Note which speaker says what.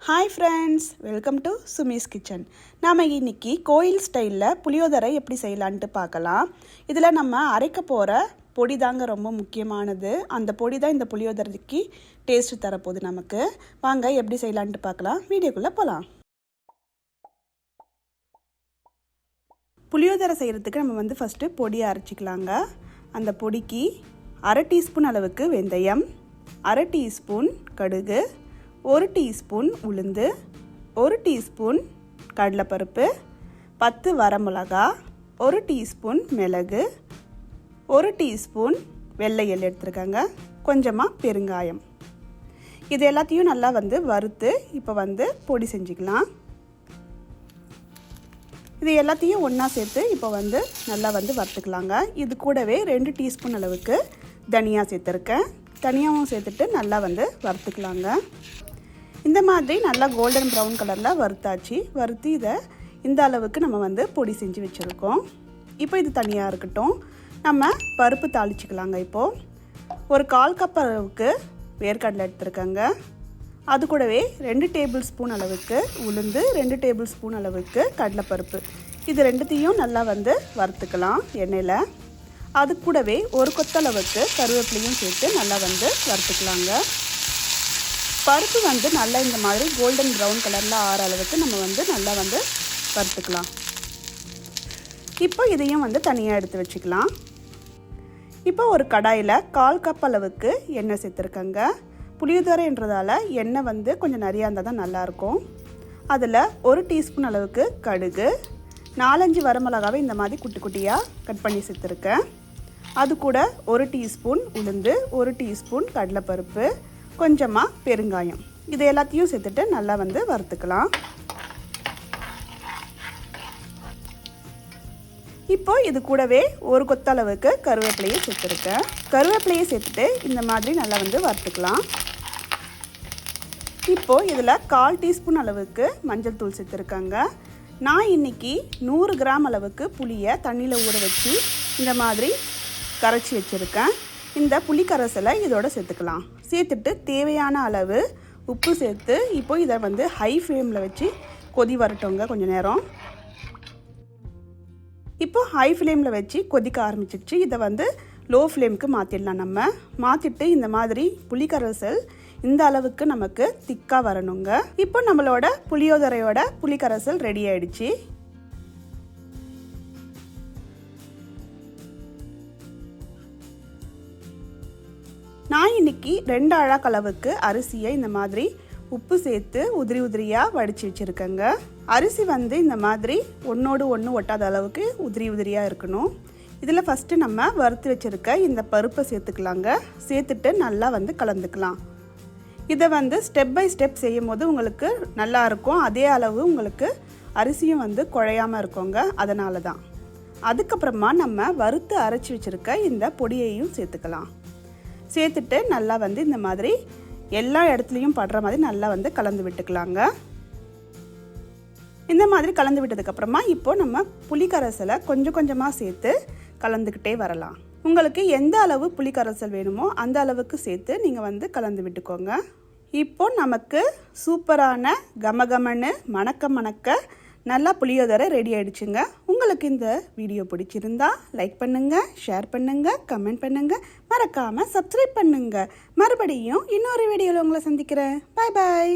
Speaker 1: Hi friends, welcome to Sumi's kitchen. நாம் இன்றைக்கி கோயில் ஸ்டைலில் புளியோதரை எப்படி செய்யலான்ட்டு பார்க்கலாம். இதில் நம்ம அரைக்க போகிற பொடி தாங்க ரொம்ப முக்கியமானது. அந்த பொடி தான் இந்த புளியோதரைக்கு டேஸ்ட்டு தரப்போகுது நமக்கு. வாங்க எப்படி செய்யலான்ட்டு பார்க்கலாம். வீடியோக்குள்ளே போகலாம். புளியோதரை செய்கிறதுக்கு நம்ம ஃபஸ்ட்டு பொடியை அரைச்சிக்கலாங்க. அந்த பொடிக்கு 1/2 டீஸ்பூன் அளவுக்கு வெந்தயம், 1/2 டீஸ்பூன் கடுகு, 1 டீஸ்பூன் உளுந்து, 1 டீஸ்பூன் கடலைப்பருப்பு, 10 வரமிளகா, 1 டீஸ்பூன் மிளகு, 1 டீஸ்பூன் வெள்ளை எள் எடுத்துருக்காங்க, கொஞ்சமாக பெருங்காயம். இது எல்லாத்தையும் நல்லா வறுத்து இப்போ பொடி செஞ்சுக்கலாம். இது எல்லாத்தையும் ஒன்றா சேர்த்து இப்போ நல்லா வறுத்துக்கலாங்க. இது கூடவே 2 டீஸ்பூன் அளவுக்கு தனியா சேர்த்துருக்கேன். தனியாவும் சேர்த்துட்டு நல்லா வறுத்துக்கலாங்க. இந்த மாதிரி நல்லா கோல்டன் ப்ரௌன் கலரில் வறுத்தாச்சு. வறுத்து இதை இந்த அளவுக்கு நம்ம பொடி செஞ்சு வச்சுருக்கோம். இப்போ இது தனியாக இருக்கட்டும். நம்ம பருப்பு தாளிச்சிக்கலாங்க. இப்போது ஒரு 1/4 கப் அளவுக்கு வேர்க்கடலை எடுத்துருக்கேங்க. அது கூடவே 2 டேபிள் ஸ்பூன் அளவுக்கு உளுந்து, 2 டேபிள் ஸ்பூன் அளவுக்கு கடலைப்பருப்பு. இது ரெண்டுத்தையும் நல்லா வறுத்துக்கலாம் எண்ணெயில். அது கூடவே ஒரு கொத்தளவுக்கு கருவேப்பிலையும் சேர்த்து நல்லா வறுத்துக்கலாங்க. பருப்பு நல்லா இந்த மாதிரி கோல்டன் ப்ரௌன் கலரில் ஆற அளவுக்கு நம்ம நல்லா வறுத்துக்கலாம். இப்போ இதையும் தனியாக எடுத்து வச்சுக்கலாம். இப்போ ஒரு கடாயில் 1/4 கப் அளவுக்கு எண்ணெய் சேர்த்துருக்கேங்க. புளியோதரைன்றதால எண்ணெய் கொஞ்சம் நிறையா இருந்தால் தான் நல்லாயிருக்கும். அதில் 1 டீஸ்பூன் அளவுக்கு கடுகு, 4-5 வரமிளகாவை இந்த மாதிரி குட்டி குட்டியாக கட் பண்ணி சேர்த்துருக்கேன். அது கூட 1 டீஸ்பூன் உளுந்து, 1 டீஸ்பூன் கடலைப்பருப்பு, கொஞ்சமாக பெருங்காயம். இது எல்லாத்தையும் சேர்த்துட்டு நல்லா வறுத்துக்கலாம். இப்போ இது கூடவே ஒரு கொத்தளவுக்கு கருவேப்பிலையை சேர்த்துருக்கேன். கருவேப்பிலையை சேர்த்துட்டு இந்த மாதிரி நல்லா வறுத்துக்கலாம். இப்போது இதில் 1/4 டீஸ்பூன் அளவுக்கு மஞ்சள் தூள் சேர்த்துருக்காங்க. நான் இன்றைக்கி 100 கிராம் அளவுக்கு புளியை தண்ணியில் ஊற வச்சு இந்த மாதிரி கரைச்சி வச்சுருக்கேன். இந்த புளி கரைசலை இதோட சேர்த்துக்கலாம். சேர்த்துட்டு தேவையான அளவு உப்பு சேர்த்து இப்போ இதை ஹை ஃப்ளேமில் வச்சு கொதி வரட்டோங்க கொஞ்சம் நேரம். இப்போ ஹை ஃப்ளேமில் வச்சு கொதிக்க ஆரம்பிச்சிடுச்சு. இதை லோ ஃப்ளேமுக்கு மாற்றிடலாம். நம்ம மாற்றிட்டு இந்த மாதிரி புளி கரைசல் இந்த அளவுக்கு நமக்கு திக்காக வரணுங்க. இப்போ நம்மளோட புளியோதரையோட புளி கரைசல் ரெடி ஆயிடுச்சு. நான் இன்றைக்கி 2 அழாக்கு அளவுக்கு அரிசியை இந்த மாதிரி உப்பு சேர்த்து உதிரி உதிரியாக வடித்து வச்சுருக்கேங்க. அரிசி இந்த மாதிரி ஒன்றோடு ஒன்று ஒட்டாத அளவுக்கு உதிரி உதிரியாக இருக்கணும். இதில் ஃபஸ்ட்டு நம்ம வறுத்து வச்சுருக்க இந்த பருப்பை சேர்த்துக்கலாங்க. சேர்த்துட்டு நல்லா கலந்துக்கலாம். இதை ஸ்டெப் பை ஸ்டெப் செய்யும் போது உங்களுக்கு நல்லா இருக்கும். அதே அளவு உங்களுக்கு அரிசியும் குழையாமல் இருக்குங்க. அதனால தான். அதுக்கப்புறமா நம்ம வறுத்து அரைச்சி வச்சுருக்க இந்த பொடியையும் சேர்த்துக்கலாம். சேர்த்துட்டு நல்லா இந்த மாதிரி எல்லா இடத்துலையும் படுற மாதிரி நல்லா கலந்து விட்டுக்கலாங்க. இந்த மாதிரி கலந்து விட்டதுக்கப்புறமா இப்போ நம்ம புளி கரைசலை கொஞ்சம் கொஞ்சமாக சேர்த்து கலந்துக்கிட்டே வரலாம். உங்களுக்கு எந்த அளவு புளி கரைசல் வேணுமோ அந்த அளவுக்கு சேர்த்து நீங்கள் கலந்து விட்டுக்கோங்க. இப்போ நமக்கு சூப்பரான கமகமன்னு மணக்க நல்லா புளியோதரை ரெடி ஆயிடுச்சுங்க. உங்களுக்கு இந்த வீடியோ பிடிச்சிருந்தா லைக் பண்ணுங்கள், ஷேர் பண்ணுங்கள், கமெண்ட் பண்ணுங்கள், மறக்காமல் சப்ஸ்கிரைப் பண்ணுங்கள். மறுபடியும் இன்னொரு வீடியோவில் உங்களை சந்திக்கிறேன். பாய் பாய்.